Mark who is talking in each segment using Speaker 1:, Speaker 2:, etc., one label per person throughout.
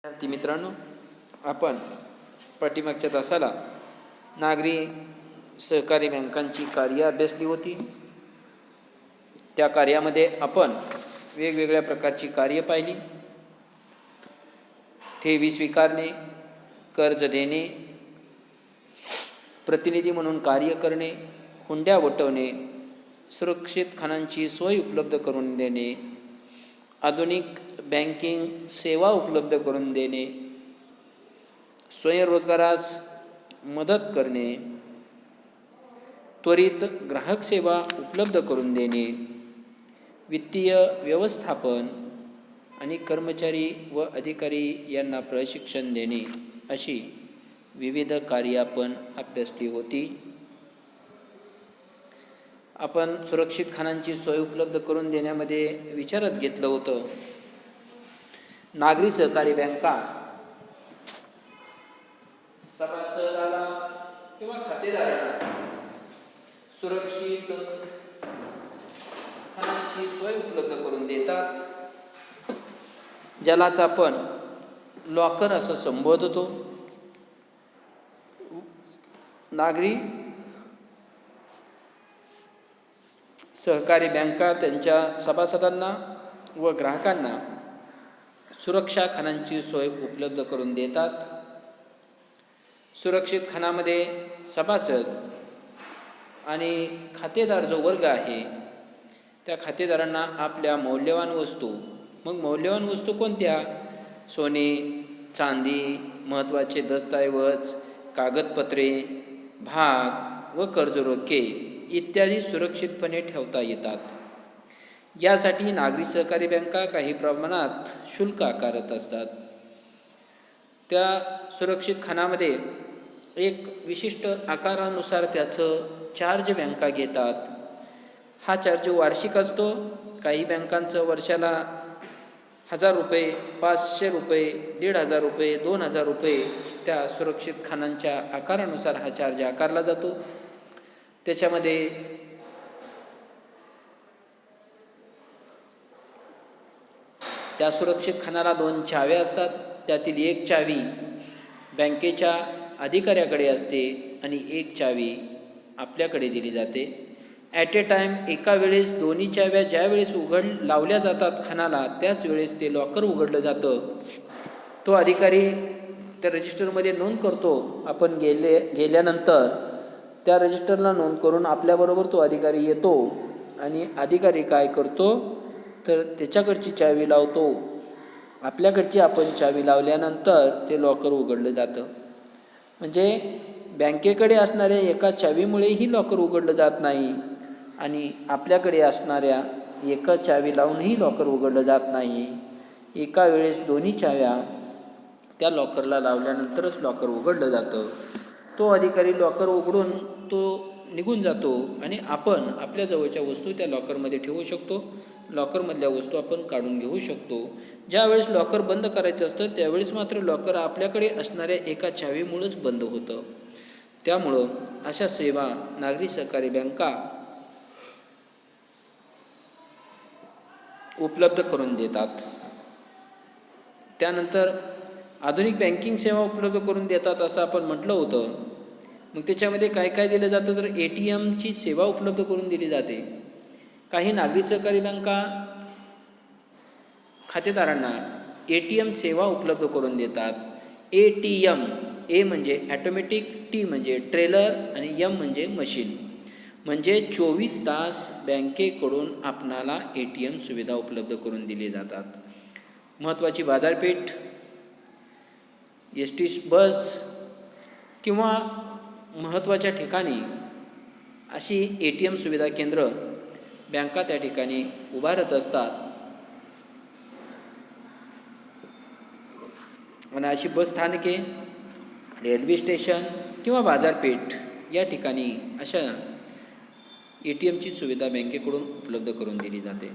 Speaker 1: विद्यार्थी मित्रांनो, आपण पाठीमागच्या तासाला नागरी सहकारी बँकांची कार्य अभ्यासली होती. त्या कार्यामध्ये आपण वेगवेगळ्या प्रकारची कार्य पाहिली. ठेवी स्वीकारणे, कर्ज देणे, प्रतिनिधी म्हणून कार्य करणे, हुंड्या वटवणे, सुरक्षित खानांची सोय उपलब्ध करून देणे, आधुनिक बँकिंग सेवा उपलब्ध करून देणे, स्वयंरोजगारास मदत करणे, त्वरित ग्राहक सेवा उपलब्ध करून देणे, वित्तीय व्यवस्थापन आणि कर्मचारी व अधिकारी यांना प्रशिक्षण देणे अशी विविध कार्ये आपण अभ्यासली होती. आपण सुरक्षित खानांची सोय उपलब्ध करून देण्यामध्ये विचारात घेतलं होतं नागरी सहकारी बँका सभासदाला किंवा खातेदाराला सुरक्षित खानांची सोय उपलब्ध करून देतात, ज्यालाच आपण लॉकर असं संबोधतो. नागरी सहकारी बँका त्यांच्या सभासदांना व ग्राहकांना सुरक्षा खानांची सोय उपलब्ध करून देतात. सुरक्षित खानामध्ये सभासद आणि खातेदार जो वर्ग आहे त्या खातेदारांना आपल्या मौल्यवान वस्तू, मग मौल्यवान वस्तू कोणत्या? सोने, चांदी, महत्त्वाचे दस्तऐवज, कागदपत्रे, भाग व कर्ज रोखे इत्यादी सुरक्षितपणे ठेवता येतात. यासाठी नागरी सहकारी बँका काही प्रमाणात शुल्क आकारत असतात. त्या सुरक्षित खानामध्ये एक विशिष्ट आकारानुसार त्याचं चार्ज बँका घेतात. हा चार्ज वार्षिक असतो. काही बँकांचं वर्षाला 1000 रुपये, 500 रुपये, 1500 रुपये, 2000 रुपये त्या सुरक्षित खानांच्या आकारानुसार हा चार्ज आकारला जातो. त्याच्यामध्ये त्या सुरक्षित खानाला 2 चाव्या असतात. त्यातील एक चावी बँकेच्या अधिकाऱ्याकडे असते आणि एक चावी आपल्याकडे दिली जाते. ॲट ए टाईम एका वेळेस दोन्ही चाव्या ज्या वेळेस लावल्या जातात खानाला, त्याच वेळेस ते लॉकर उघडलं जातं. तो अधिकारी त्या रजिस्टरमध्ये नोंद करतो. आपण गेल्यानंतर त्या रजिस्टरला नोंद करून आपल्याबरोबर तो अधिकारी येतो आणि अधिकारी काय करतो तर त्याच्याकडची चावी लावतो. आपल्याकडची आपण चावी लावल्यानंतर ते लॉकर उघडलं जातं. म्हणजे बँकेकडे असणाऱ्या एका चावीमुळेही लॉकर उघडलं जात नाही आणि आपल्याकडे असणाऱ्या एका चावी लावूनही लॉकर उघडलं जात नाही. एका वेळेस दोन्ही चाव्या त्या लॉकरला लावल्यानंतरच लॉकर उघडलं जातं. तो अधिकारी लॉकर उघडून तो निघून जातो आणि आपण आपल्या जवळच्या वस्तू त्या लॉकरमध्ये ठेवू शकतो. लॉकरमधल्या वस्तू आपण काढून घेऊ शकतो. ज्यावेळेस लॉकर बंद करायचं असतं त्यावेळेस मात्र लॉकर आपल्याकडे असणाऱ्या एका चावीमुळेच बंद होतं. त्यामुळं अशा सेवा नागरी सहकारी बँका उपलब्ध करून देतात. त्यानंतर आधुनिक बँकिंग सेवा उपलब्ध करून देतात असं आपण म्हटलं होतं. मग त्याच्यामध्ये काय काय दिलं जातं तर ATMची सेवा उपलब्ध करून दिली जाते. काही नागरी सहकारी बँका खातेदारांना ATM सेवा उपलब्ध करून देतात. ATM, ए म्हणजे ॲटोमॅटिक, T म्हणजे ट्रेलर आणि M म्हणजे मशीन. म्हणजे 24 तास बँकेकडून आपणाला ATM सुविधा उपलब्ध करून दिली जातात. महत्त्वाची बाजारपेठ, ST बस किंवा महत्त्वाच्या ठिकाणी अशी ATM सुविधा केंद्र बँका त्या ठिकाणी उभारत असतात. आणि अशी बस स्थानके, रेल्वे स्टेशन किंवा बाजारपेठ या ठिकाणी अशा ATMची सुविधा बँकेकडून उपलब्ध करून दिली जाते.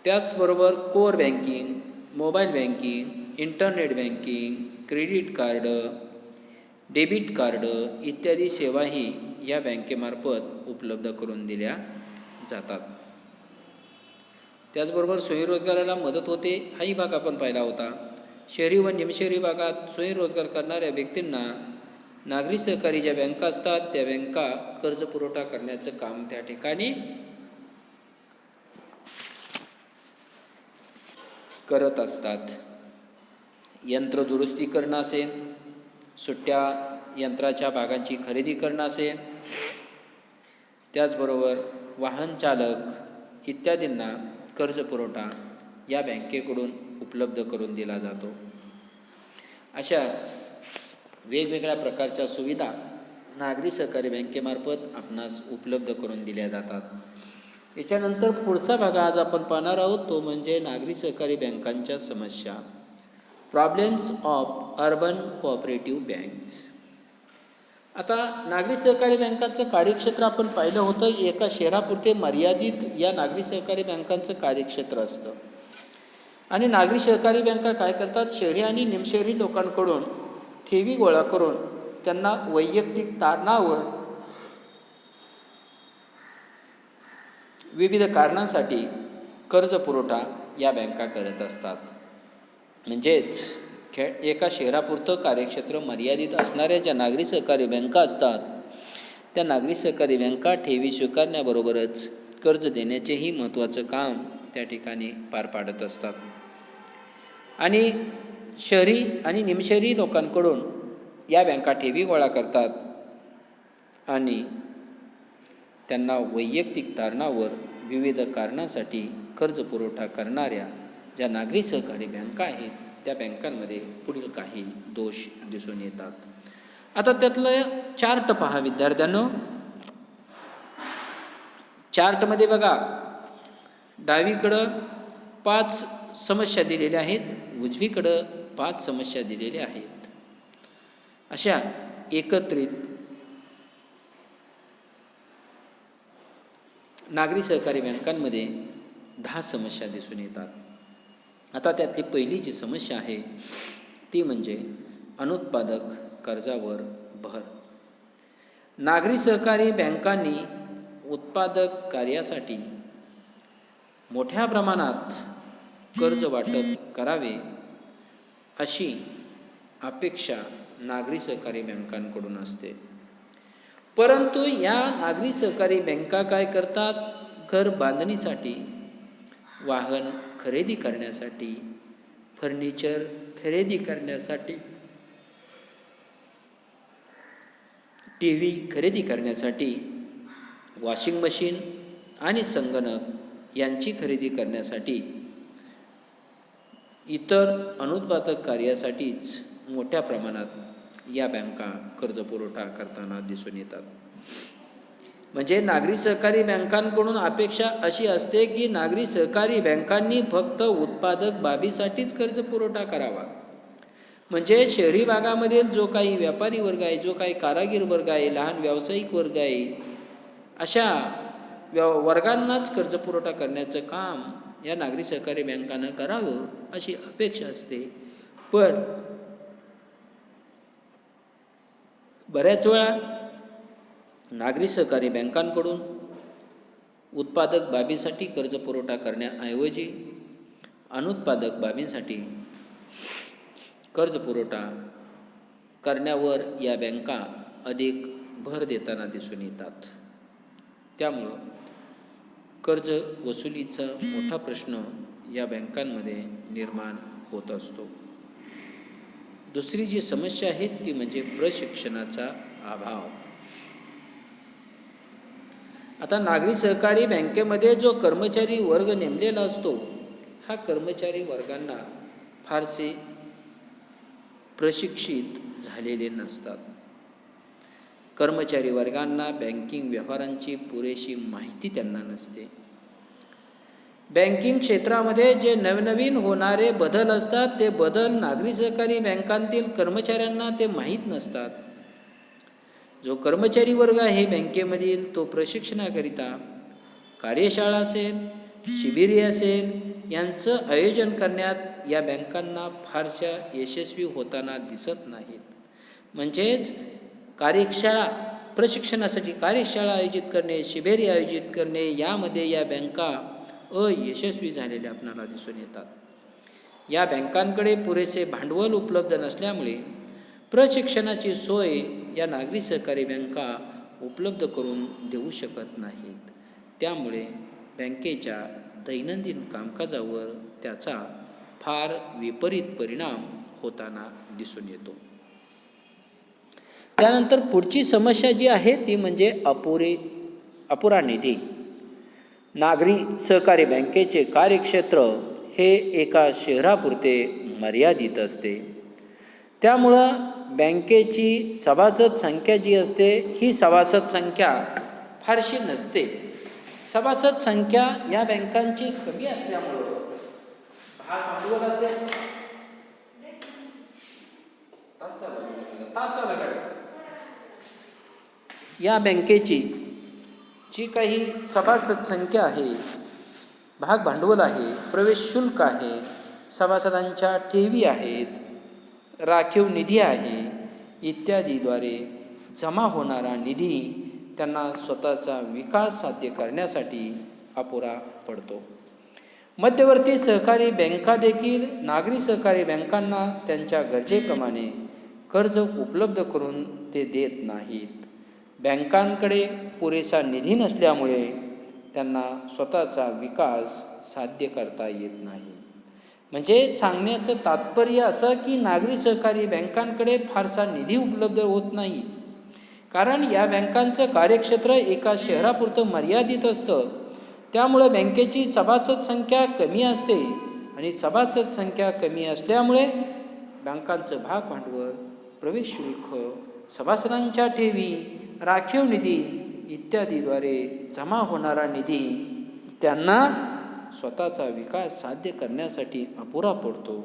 Speaker 1: त्याचबरोबर core banking, mobile banking, internet banking, credit card, debit card इत्यादी सेवाही या बँकेमार्फत उपलब्ध करून दिल्या जातात. त्याचबरोबर स्वयंरोजगाराला मदत होते हाही भाग आपण पाहिला होता. शहरी व निमशहरी भागात स्वयंरोजगार करणाऱ्या व्यक्तींना नागरी सहकारी ज्या बँका असतात त्या बँका कर्ज पुरवठा करण्याचं काम त्या ठिकाणी करत असतात. यंत्र दुरुस्ती करणं असेल, सुट्ट्या यंत्राच्या भागांची खरेदी करणं असेल, त्याचबरोबर वाहन चालक इत्यादींना कर्ज पुरवठा या बँकेकडून उपलब्ध करून दिला जातो. अशा वेगवेगळ्या प्रकारच्या सुविधा नागरी सहकारी बँकेमार्फत आपणास उपलब्ध करून दिल्या जातात. याच्यानंतर पुढचा भाग आज आपण पाहणार आहोत तो म्हणजे नागरी सहकारी बँकांच्या समस्या, problems of urban cooperative banks. आता नागरी सहकारी बँकांचं कार्यक्षेत्र आपण पाहिलं होतं. एका शहरापुरते मर्यादित या नागरी सहकारी बँकांचं कार्यक्षेत्र असतं. आणि नागरी सहकारी बँका काय करतात, शहरी आणि निमशहरी लोकांकडून ठेवी गोळा करून त्यांना वैयक्तिक तारणावर विविध कारणांसाठी कर्ज पुरवठा या बँका करत असतात. म्हणजेच एका शहरापुरतं कार्यक्षेत्र मर्यादित असणाऱ्या ज्या नागरी सहकारी बँका असतात त्या नागरी सहकारी बँका ठेवी स्वीकारण्याबरोबरच कर्ज देण्याचेही महत्त्वाचं काम त्या ठिकाणी पार पाडत असतात. आणि शहरी आणि निमशहरी लोकांकडून या बँका ठेवी गोळा करतात आणि त्यांना वैयक्तिक तारणावर विविध कारणासाठी कर्ज पुरवठा करणाऱ्या ज्या नागरी सहकारी बँका आहेत त्या बँकांमध्ये पुढील काही दोष दिसून येतात. आता त्यातलं चार्ट पहा विद्यार्थ्यांनो. चार्टमध्ये बघा, डावीकडं 5 समस्या दिलेल्या आहेत, उजवीकडं 5 समस्या दिलेल्या आहेत. अशा एकत्रित नागरी सहकारी बँकांमध्ये 10 समस्या दिसून येतात. आता त्यातली पहिली जी समस्या आहे ती म्हणजे अनुत्पादक कर्जावर भर. नागरी सहकारी बँकांनी उत्पादक कार्यासाठी मोठ्या प्रमाणात कर्ज वाटप करावे अशी अपेक्षा नागरी सहकारी बँकांकडून असते. परंतु या नागरी सहकारी बँका काय करतात, घर बांधणीसाठी, वाहन खरेदी करण्यासाठी, फर्निचर खरेदी करण्यासाठी, TV खरेदी करण्यासाठी, वॉशिंग मशीन आणि संगणक यांची खरेदी करण्यासाठी, इतर अनुत्पादक कार्यासाठीच मोठ्या प्रमाणात या बँका कर्ज पुरवठा करताना दिसून येतात. म्हणजे नागरी सहकारी बँकांकडून अपेक्षा अशी असते की नागरी सहकारी बँकांनी फक्त उत्पादक बाबीसाठीच कर्ज पुरवठा करावा. म्हणजे शहरी भागामधील जो काही व्यापारी वर्ग आहे, जो काही कारागीर वर्ग आहे, लहान व्यावसायिक वर्ग आहे, अशा वर्गांनाच कर्ज पुरवठा करण्याचं काम या नागरी सहकारी बँकांनं करावं अशी अपेक्षा असते. पण बऱ्याच वेळा नागरी सहकारी बँकांकडून उत्पादक बाबीसाठी कर्ज पुरवठा करण्याऐवजी अनुत्पादक बाबींसाठी कर्ज पुरवठा करण्यावर या बँका अधिक भर देताना दिसून येतात. त्यामुळं कर्ज वसुलीचा मोठा प्रश्न या बँकांमध्ये निर्माण होत असतो. दुसरी जी समस्या आहे ती म्हणजे प्रशिक्षणाचा अभाव. आता नागरी सहकारी बँकेमध्ये जो कर्मचारी वर्ग नेमलेला असतो हा कर्मचारी वर्गांना फारसे प्रशिक्षित झालेले नसतात. कर्मचारी वर्गांना बँकिंग व्यवहारांची पुरेशी माहिती त्यांना नसते. बँकिंग क्षेत्रामध्ये जे नवनवीन होणारे बदल असतात ते बदल नागरी सहकारी बँकांतील कर्मचाऱ्यांना ते माहीत नसतात. जो कर्मचारी वर्ग आहे बँकेमधील तो प्रशिक्षणाकरिता कार्यशाळा असेल, शिबिरे असेल यांचं आयोजन करण्यात या बँकांना फारशा यशस्वी होताना दिसत नाहीत. म्हणजेच कार्यशाळा प्रशिक्षणासाठी कार्यशाळा आयोजित करणे, शिबिरे आयोजित करणे यामध्ये या बँका अयशस्वी झालेले आपल्याला दिसून येतात. या बँकांकडे पुरेसे भांडवल उपलब्ध नसल्यामुळे प्रशिक्षणाची सोय या नागरी सहकारी बँका उपलब्ध करून देऊ शकत नाहीत. त्यामुळे बँकेच्या दैनंदिन कामकाजावर त्याचा फार विपरीत परिणाम होताना दिसून येतो. त्यानंतर पुढची समस्या जी आहे ती म्हणजे अपुरा निधी. नागरी सहकारी बँकेचे कार्यक्षेत्र हे एका शहरापुरते मर्यादित असते. त्यामुळं बँकेची सभासद संख्या जी असते ही सभासद संख्या फारशी नसते. सभासद संख्या या बँकांची कमी असल्यामुळं भांडवल असेल या बँकेची जी काही सभासद संख्या आहे, भाग भांडवल आहे, प्रवेश शुल्क आहे, सभासदांच्या ठेवी आहेत, राखीव निधी आहे इत्यादीद्वारे जमा होणारा निधी त्यांना स्वतःचा विकास साध्य करण्यासाठी अपुरा पडतो. मध्यवर्ती सहकारी बँका देखील नागरी सहकारी बँकांना त्यांच्या गरजेप्रमाणे कर्ज उपलब्ध करून ते देत नाहीत. बँकांकडे पुरेसा निधी नसल्यामुळे त्यांना स्वतःचा विकास साध्य करता येत नाही. म्हणजे सांगण्याचं तात्पर्य असं की नागरी सहकारी बँकांकडे फारसा निधी उपलब्ध होत नाही, कारण या बँकांचं कार्यक्षेत्र एका शहरापुरतं मर्यादित असतं. त्यामुळे बँकेची सभासद संख्या कमी असते आणि सभासद संख्या कमी असल्यामुळे बँकांचं भाग भांडवल, प्रवेश शुल्क, सभासदांच्या ठेवी, राखीव निधी इत्यादीद्वारे जमा होणारा निधी त्यांना स्वतःचा विकास साध्य करण्यासाठी अपुरा पडतो.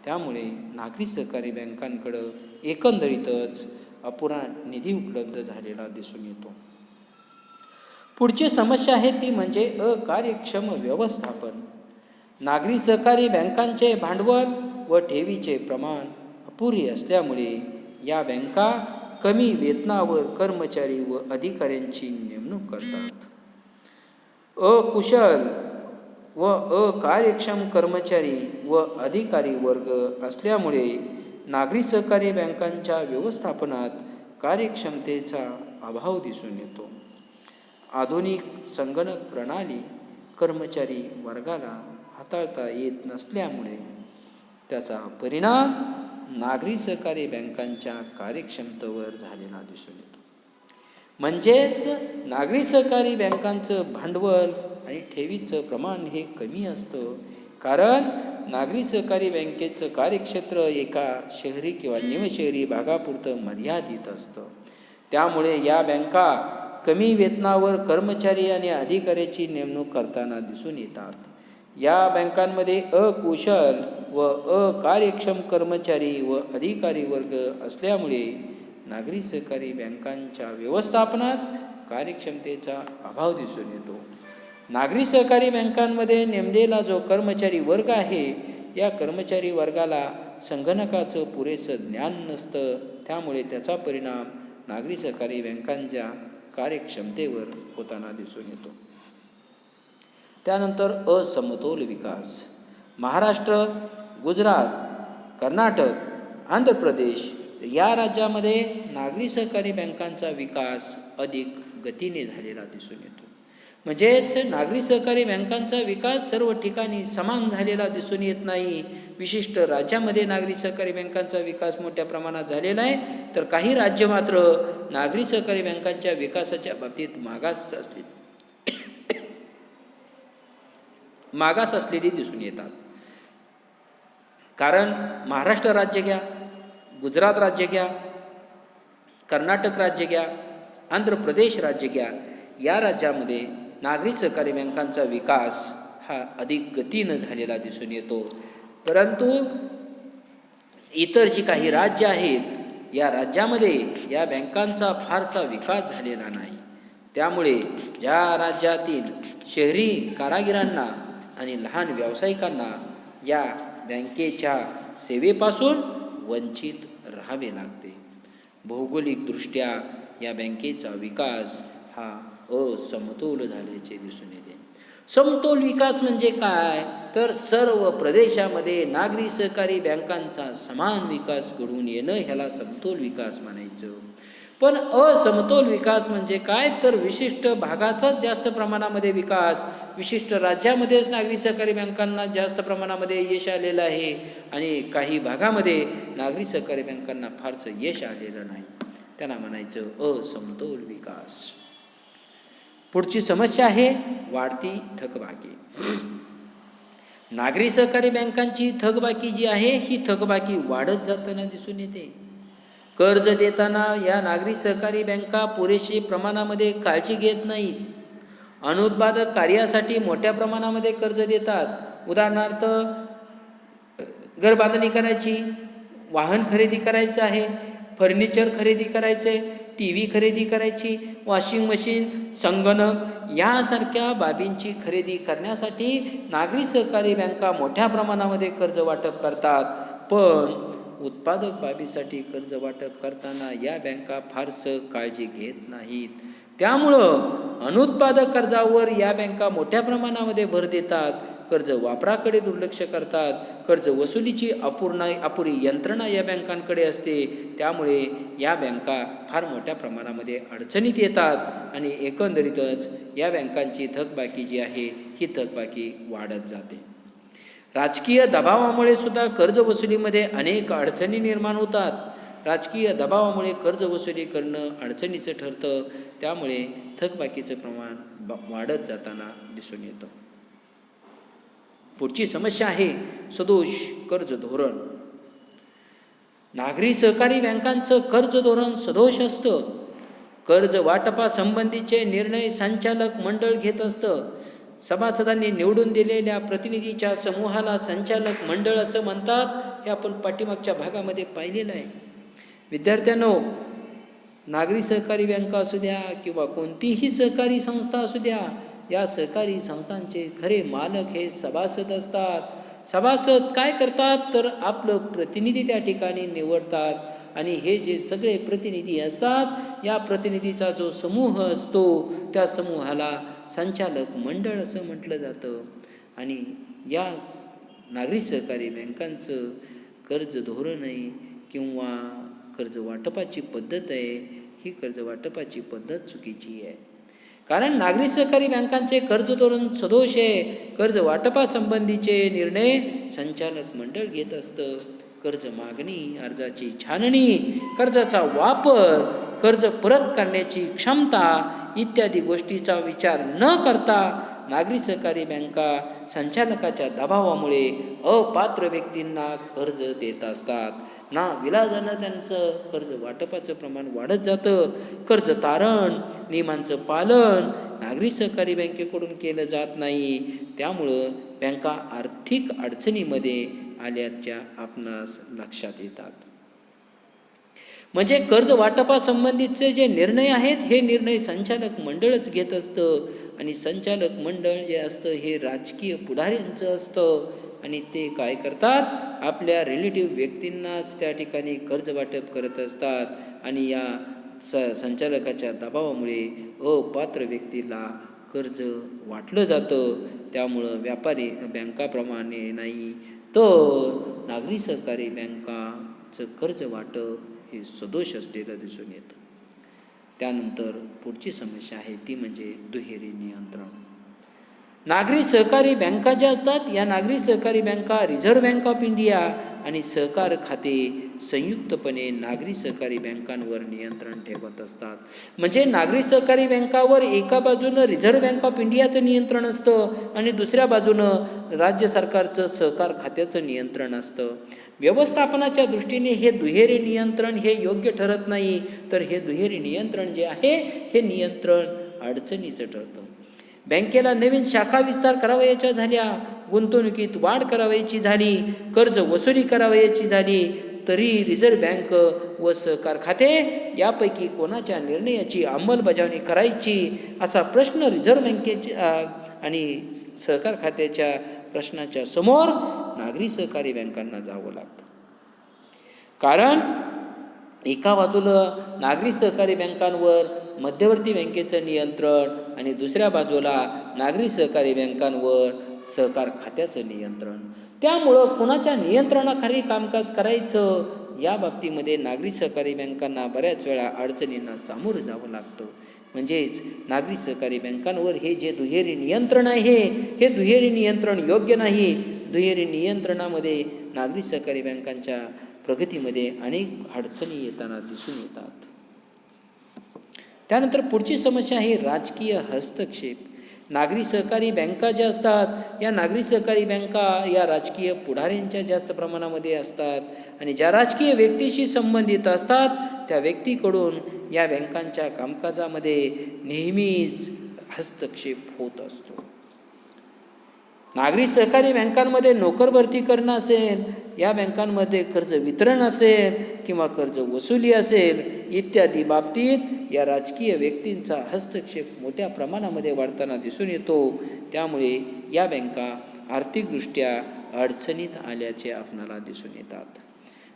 Speaker 1: त्यामुळे नागरी सहकारी बँकांकडं एकंदरीतच अपुरा निधी उपलब्ध झालेला दिसून येतो. पुढची समस्या आहे ती म्हणजे अकार्यक्षम व्यवस्थापन. नागरी सहकारी बँकांचे भांडवल व ठेवीचे प्रमाण अपुरे असल्यामुळे या बँका कमी वेतनावर कर्मचारी व अधिकाऱ्यांची नेमणूक करतात. अकुशल व अकार्यक्षम कर्मचारी व अधिकारी वर्ग असल्यामुळे नागरी सहकारी बँकांच्या व्यवस्थापनात कार्यक्षमतेचा अभाव दिसून येतो. आधुनिक संगणक प्रणाली कर्मचारी वर्गाला हाताळता येत नसल्यामुळे त्याचा परिणाम नागरी सहकारी बँकांच्या कार्यक्षमतेवर झालेला दिसून येतो. म्हणजेच नागरी सहकारी बँकांचं भांडवल आणि ठेवीचं प्रमाण हे कमी असतं, कारण नागरी सहकारी बँकेचं कार्यक्षेत्र एका शहरी किंवा निमशहरी भागापुरतं मर्यादित असतं. त्यामुळे या बँका कमी वेतनावर कर्मचारी आणि अधिकाऱ्याची नेमणूक करताना दिसून येतात. या बँकांमध्ये अकुशल व अकार्यक्षम कर्मचारी व अधिकारी वर्ग असल्यामुळे नागरी सहकारी बँकांच्या व्यवस्थापनात कार्यक्षमतेचा अभाव दिसून येतो. नागरी सहकारी बँकांमध्ये नेमलेला जो कर्मचारी वर्ग आहे, या कर्मचारी वर्गाला संगणकाचं पुरेसं ज्ञान नसतं. त्यामुळे त्याचा परिणाम नागरी सहकारी बँकांच्या कार्यक्षमतेवर होताना दिसून येतो. त्यानंतर असमतोल विकास. महाराष्ट्र, गुजरात, कर्नाटक, आंध्र प्रदेश या राज्यामध्ये नागरी सहकारी बँकांचा विकास अधिक गतीने झालेला दिसून येतो. म्हणजेच नागरी सहकारी बँकांचा विकास सर्व ठिकाणी समान झालेला दिसून येत नाही. विशिष्ट राज्यामध्ये नागरी सहकारी बँकांचा विकास मोठ्या प्रमाणात झालेला आहे, तर काही राज्य मात्र नागरी सहकारी बँकांच्या विकासाच्या बाबतीत मागास असलेली दिसून येतात. कारण महाराष्ट्र राज्य घ्या, गुजरात राज्य घ्या, कर्नाटक राज्य घ्या, आंध्र प्रदेश राज्य घ्या, या राज्यामध्ये नागरी सहकारी बँकांचा विकास हा अधिक गतीनं झालेला दिसून येतो. परंतु इतर जी काही राज्य आहेत या राज्यामध्ये या बँकांचा फारसा विकास झालेला नाही. त्यामुळे ज्या राज्यातील शहरी कारागिरांना आणि लहान व्यावसायिकांना या बँकेच्या सेवेपासून वंचित राहावे लागते. भौगोलिकदृष्ट्या या बँकेचा विकास हा असमतोल झाल्याचे दिसून येते. समतोल विकास म्हणजे काय? तर सर्व प्रदेशामध्ये नागरी सहकारी बँकांचा समान विकास घडून येणं, ह्याला समतोल विकास म्हणायचं. पण असमतोल विकास म्हणजे काय? तर विशिष्ट भागाचाच जास्त प्रमाणामध्ये विकास, विशिष्ट राज्यामध्येच नागरी सहकारी बँकांना जास्त प्रमाणामध्ये यश आलेलं आहे आणि काही भागामध्ये नागरी सहकारी बँकांना फारसं यश आलेलं नाही. त्यांना म्हणायचं असमतोल विकास. पुढची समस्या आहे वाढती थकबाकी. नागरी सहकारी बँकांची थकबाकी जी आहे, ही थकबाकी वाढत जाताना दिसून येते. कर्ज देताना या नागरी सहकारी बँका पुरेशी प्रमाणामध्ये काळजी घेत नाहीत. अनुत्पादक कार्यासाठी मोठ्या प्रमाणामध्ये कर्ज देतात. उदाहरणार्थ, घरबांधणी करायची, वाहन खरेदी करायचं आहे, फर्निचर खरेदी करायचं आहे, टी व्ही खरेदी करायची, वॉशिंग मशीन, संगणक यासारख्या बाबींची खरेदी करण्यासाठी नागरी सहकारी बँका मोठ्या प्रमाणामध्ये कर्ज वाटप करतात. पण उत्पादक बाबीसाठी कर्ज वाटप करताना या बँका फारसं काळजी घेत नाहीत. त्यामुळं अनुत्पादक कर्जावर या बँका मोठ्या प्रमाणामध्ये भर देतात. कर्ज वापराकडे दुर्लक्ष करतात. कर्ज वसुलीची अपुरी यंत्रणा या बँकांकडे असते. त्यामुळे या बँका फार मोठ्या प्रमाणामध्ये अडचणीत येतात आणि एकंदरीतच या बँकांची थकबाकी जी आहे, ही थकबाकी वाढत जाते. राजकीय दबावामुळे सुद्धा कर्ज वसुलीमध्ये अनेक अडचणी निर्माण होतात. राजकीय दबावामुळे कर्ज वसुली करणं अडचणीचं ठरतं. त्यामुळे थकबाकीचं प्रमाण वाढत जाताना दिसून येतं. पुढची समस्या आहे सदोष कर्ज धोरण. नागरी सहकारी बँकांचं कर्ज धोरण सदोष असतं. कर्ज वाटपासंबंधीचे निर्णय संचालक मंडळ घेत असतं. सभासदांनी निवडून दिलेल्या प्रतिनिधीच्या समूहाला संचालक मंडळ असं म्हणतात. हे आपण पाठीमागच्या भागामध्ये पाहिलेलं आहे. विद्यार्थ्यांनो, नागरी सहकारी बँका असू द्या किंवा कोणतीही सहकारी संस्था असू द्या, या सहकारी संस्थांचे खरे मालक हे सभासद असतात. सभासद काय करतात? तर आपलं प्रतिनिधी त्या ठिकाणी निवडतात आणि हे जे सगळे प्रतिनिधी असतात, या प्रतिनिधीचा जो समूह असतो, त्या समूहाला संचालक मंडळ असं म्हटलं जातं. आणि या नागरी सहकारी बँकांचं कर्ज धोरण आहे किंवा कर्ज वाटपाची पद्धत आहे, ही कर्ज वाटपाची पद्धत चुकीची आहे. कारण नागरी सहकारी बँकांचे कर्ज धोरण सदोष आहे. कर्ज वाटपासंबंधीचे निर्णय संचालक मंडळ घेत असतं. कर्ज मागणी, अर्जाची छाननी, कर्जाचा वापर, कर्ज परत करण्याची क्षमता इत्यादी गोष्टीचा विचार न करता नागरी सहकारी बँका संचालकाच्या दबावामुळे अपात्र व्यक्तींना कर्ज देत असतात. ना विलाजानं त्यांचं कर्ज वाटपाचं प्रमाण वाढत जातं. कर्ज तारण नियमांचं पालन नागरी सहकारी बँकेकडून केलं जात नाही. त्यामुळं बँका आर्थिक अडचणीमध्ये आल्याच्या आपणास लक्षात येतात. म्हणजे कर्ज वाटपासंबंधीचे जे निर्णय आहेत, हे निर्णय संचालक मंडळच घेत असतं आणि संचालक मंडळ जे असतं हे राजकीय पुढाऱ्यांचं असतं आणि ते काय करतात? आपल्या रिलेटिव्ह व्यक्तींनाच त्या ठिकाणी कर्ज वाटप करत असतात आणि या संचालकाच्या दबावामुळे अपात्र व्यक्तीला कर्ज वाटलं जातं. त्यामुळं व्यापारी बँकाप्रमाणे नाही तर नागरी सहकारी बँकाचं कर्ज वाटप हे सदोष असलेलं दिसून येतं. त्यानंतर पुढची समस्या आहे ती म्हणजे दुहेरी नियंत्रण. नागरी सहकारी बँका ज्या असतात, या नागरी सहकारी बँका रिझर्व्ह बँक ऑफ इंडिया आणि सहकार खाते संयुक्तपणे नागरी सहकारी बँकांवर नियंत्रण ठेवत असतात. म्हणजे नागरी सहकारी बँकावर एका बाजूनं रिझर्व्ह बँक ऑफ इंडियाचं नियंत्रण असतं आणि दुसऱ्या बाजूनं राज्य सरकारचं सहकार खात्याचं नियंत्रण असतं. व्यवस्थापनाच्या दृष्टीने हे दुहेरी नियंत्रण हे योग्य ठरत नाही. तर हे दुहेरी नियंत्रण जे आहे, हे नियंत्रण अडचणीचं ठरतं. बँकेला नवीन शाखा विस्तार करावयाच्या झाल्या, गुंतवणुकीत वाढ करावयाची झाली, कर्ज वसुली करावयाची झाली, तरी रिझर्व्ह बँक व सहकार खाते यापैकी कोणाच्या निर्णयाची अंमलबजावणी करायची, असा प्रश्न रिझर्व्ह बँकेच्या आणि सहकार खात्याच्या प्रश्नाच्या समोर नागरी सहकारी बँकांना जावं लागतं. कारण एका बाजूला नागरी सहकारी बँकांवर मध्यवर्ती बँकेचं नियंत्रण आणि दुसऱ्या बाजूला नागरी सहकारी बँकांवर सहकार खात्याचं नियंत्रण. त्यामुळं कोणाच्या नियंत्रणाखाली कामकाज करायचं या बाबतीमध्ये नागरी सहकारी बँकांना बऱ्याच वेळा अडचणींना सामोरं जावं लागतं. म्हणजेच नागरी सहकारी बँकांवर हे जे दुहेरी नियंत्रण आहे हे दुहेरी नियंत्रण योग्य नाही. दुहेरी नियंत्रणामध्ये नागरी सहकारी बँकांच्या प्रगतीमध्ये अनेक अडचणी येताना दिसून येतात. त्यानंतर पुढची समस्या आहे राजकीय हस्तक्षेप. नागरी सहकारी बँका ज्या असतात या नागरी सहकारी बँका या राजकीय पुढाऱ्यांच्या जास्त प्रमाणामध्ये असतात आणि ज्या राजकीय व्यक्तीशी संबंधित असतात त्या व्यक्तीकडून या बँकांच्या कामकाजामध्ये नेहमीच हस्तक्षेप होत असतो. नागरी सहकारी बँकांमध्ये नोकर भरती करणं असेल, या बँकांमध्ये कर्ज वितरण असेल किंवा कर्ज वसुली असेल इत्यादी बाबतीत या राजकीय व्यक्तींचा हस्तक्षेप मोठ्या प्रमाणामध्ये वाढताना दिसून येतो. त्यामुळे या बँका आर्थिकदृष्ट्या अडचणीत आल्याचे आपणाला दिसून येतात.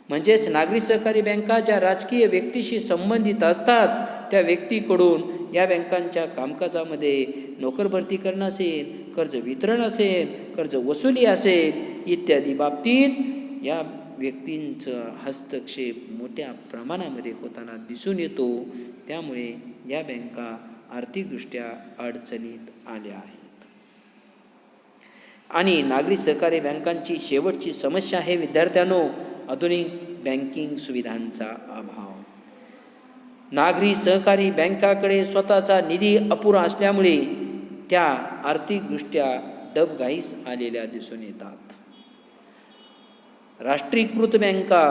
Speaker 1: म्हणजेच नागरी सहकारी बँका ज्या राजकीय व्यक्तीशी संबंधित असतात त्या व्यक्तीकडून या बँकांच्या कामकाजामध्ये नोकर भरती करणं असेल, कर्ज वितरण असेल, कर्ज वसुली असेल इत्यादी बाबतीत या व्यक्तींचा हस्तक्षेप मोठ्या प्रमाणामध्ये होताना दिसून येतो. त्यामुळे या बँका आर्थिकदृष्ट्या अडचणीत आल्या आहेत. आणि नागरी सहकारी बँकांची शेवटची समस्या आहे विद्यार्थ्यांनो आधुनिक बँकिंग सुविधांचा अभाव. नागरी सहकारी बँकाकडे स्वतःचा निधी अपुरा असल्यामुळे त्या आर्थिकदृष्ट्या डबघाईस आलेल्या दिसून येतात. राष्ट्रीयकृत बँका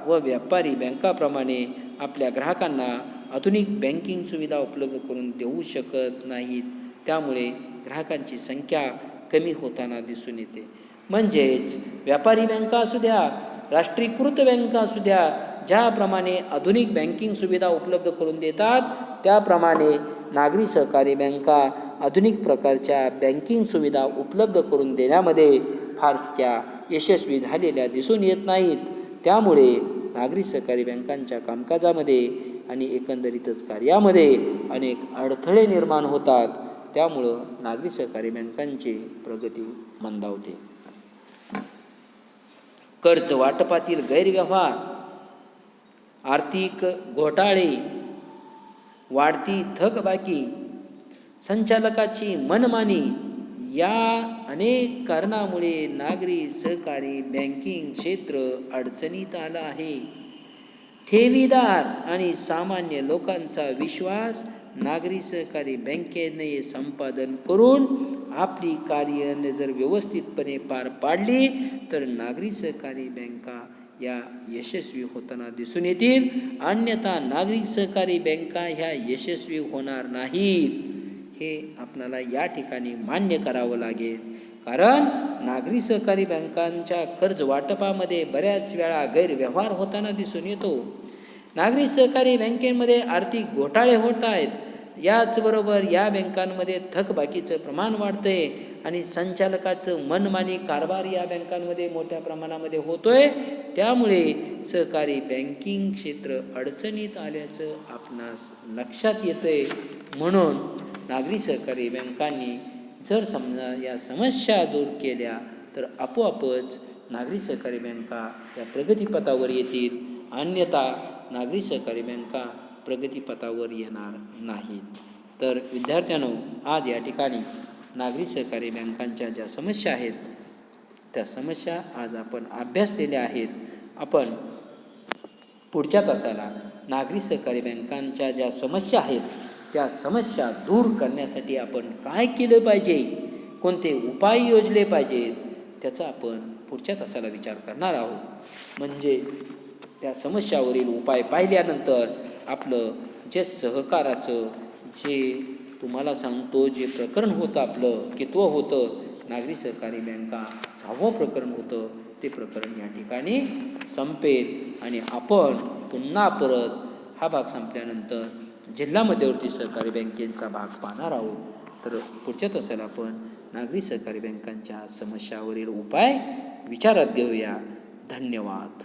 Speaker 1: व व्यापारी बँकाप्रमाणे आपल्या ग्राहकांना आधुनिक बँकिंग सुविधा उपलब्ध करून देऊ शकत नाहीत. त्यामुळे ग्राहकांची संख्या कमी होताना दिसून येते. म्हणजेच व्यापारी बँका असू द्या, राष्ट्रीयकृत बँका असू द्या, ज्याप्रमाणे आधुनिक बँकिंग सुविधा उपलब्ध करून देतात त्याप्रमाणे नागरी सहकारी बँका आधुनिक प्रकारच्या बँकिंग सुविधा उपलब्ध करून देण्यामध्ये फारशा यशस्वी झालेल्या दिसून येत नाहीत. त्यामुळे नागरी सहकारी बँकांच्या कामकाजामध्ये आणि एकंदरीतच कार्यामध्ये अनेक अडथळे निर्माण होतात. त्यामुळं नागरी सहकारी बँकांची प्रगती मंदावते. कर्ज वाटपातील गैरव्यवहार, आर्थिक घोटाळे, वाढती थकबाकी, संचालकाची मनमानी या अनेक कारणामुळे नागरी सहकारी बँकिंग क्षेत्र अडचणीत आलं आहे. ठेवीदार आणि सामान्य लोकांचा विश्वास नागरी सहकारी बँकेने संपादन करून आपली कार्य जर व्यवस्थितपणे पार पाडली तर नागरी सहकारी बँका या यशस्वी होताना दिसून येतील. अन्यथा नागरी सहकारी बँका ह्या यशस्वी होणार नाहीत हे आपल्याला या ठिकाणी मान्य करावं लागेल. कारण नागरी सहकारी बँकांच्या कर्ज वाटपामध्ये बऱ्याच वेळा गैरव्यवहार होताना दिसून येतो. नागरी सहकारी बँकेमध्ये आर्थिक घोटाळे होत आहेत. याचबरोबर या बँकांमध्ये थकबाकीचं प्रमाण वाढतंय आणि संचालकाचं मनमानी कारभार या बँकांमध्ये मोठ्या प्रमाणामध्ये होतोय. त्यामुळे सहकारी बँकिंग क्षेत्र अडचणीत आल्याचं आपणास लक्षात येतंय. म्हणून नागरी सहकारी बँकांनी जर समजा या समस्या दूर केल्या तर आपोआपच नागरी सहकारी बँका या प्रगतीपथावर येतील. अन्यथा नागरी सहकारी बँका प्रगतीपथावर येणार नाहीत. तर विद्यार्थ्यांनो आज या ठिकाणी नागरी सहकारी बँकांच्या ज्या समस्या आहेत त्या समस्या आज आपण अभ्यासलेल्या आहेत. आपण पुढच्या तासाला नागरी सहकारी बँकांच्या ज्या समस्या आहेत त्या समस्या दूर करण्यासाठी आपण काय केलं पाहिजे, कोणते उपाय योजले पाहिजेत त्याचा आपण पुढच्या तासाला विचार करणार आहोत. म्हणजे त्या समस्यावरील उपाय पाहिल्यानंतर आपलं जे सहकाराचं जे तुम्हाला सांगतो जे प्रकरण होतं आपलं कितवं होतं नागरी सहकारी बँका 6वं प्रकरण होतं ते प्रकरण या ठिकाणी संपेल आणि आपण पुन्हा परत हा भाग संपल्यानंतर जिल्हा मध्यवर्ती सहकारी बँकेचा भाग पाहणार आहोत. तर पुढच्या तासाला आपण नागरी सहकारी बँकांच्या समस्यावरील उपाय विचारात घेऊया. धन्यवाद.